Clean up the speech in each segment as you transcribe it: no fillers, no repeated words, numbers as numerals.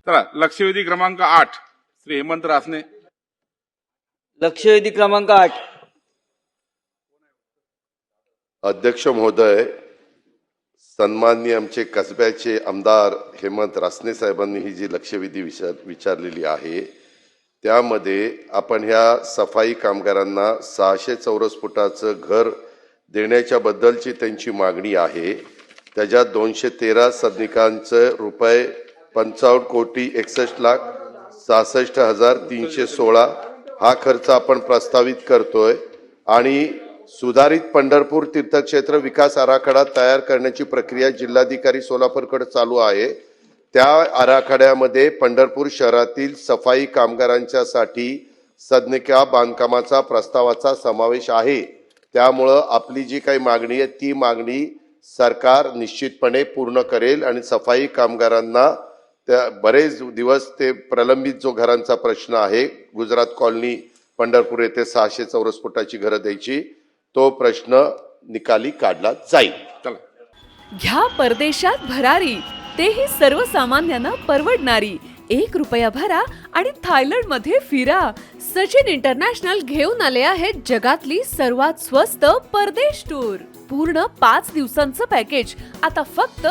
चला लक्षवेधी क्रमांक 8 श्री हेमंत रासने. लक्षवेधी क्रमांक 8. अध्यक्ष महोदय, सन्माननीय आमचे कसब्याचे आमदार हेमंत रासने साहेबांनी ही जी लक्षवेधी विचारलेली आहे त्यामध्ये आपण ह्या सफाई कामगारांना 600 चौरस फुटाचं घर देण्याच्या बद्दलची त्यांची मागणी आहे. त्याच्यात 213 सदनिकांचं रुपये 55,61,66,316 हा खर्च आपण प्रस्तावित करतोय आणि सुधारित पंढरपूर तीर्थक्षेत्र विकास आराखडा तयार करण्याची प्रक्रिया जिल्हाधिकारी सोलापूरकडे चालू आहे. त्या आराखड्यामध्ये पंढरपूर शहरातील सफाई कामगारांच्यासाठी सदनिका बांधकामाचा प्रस्तावाचा समावेश आहे. त्यामुळं आपली जी काही मागणी आहे ती मागणी सरकार निश्चितपणे पूर्ण करेल आणि सफाई कामगारांना त्या बरेच दिवस ते प्रलंबित जो घरांचा प्रश्न आहे, गुजरात कॉलनी पंढरपूर येथे 600 चौरस फुटाची घरं द्यायची, तो प्रश्न निकाली काढला जाईल. चला घ्या परदेशात भरारी, तेही सर्वसामान्यांना परवडणारी. 1 रुपया भरा आणि थायलंड मध्ये फिरा. सचिन इंटरनॅशनल घेऊन आले आहेत जगातली सर्वात स्वस्त परदेश टूर. पूर्ण 5 दिवसांचं पॅकेज आता फक्त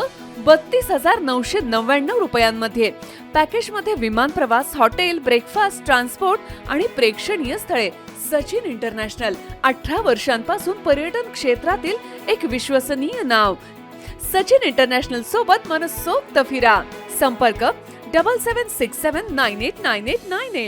32,999 रुपयांमध्ये. पॅकेज मध्ये विमान प्रवास, हॉटेल, ब्रेकफास्ट, ट्रान्सपोर्ट आणि प्रेक्षणीय स्थळे. सचिन इंटरनॅशनल 18 वर्षांपासून पर्यटन क्षेत्रातील एक विश्वसनीय नाव. सचिन इंटरनॅशनल सोबत मनसोक्त फिरा. संपर्क 7767989898.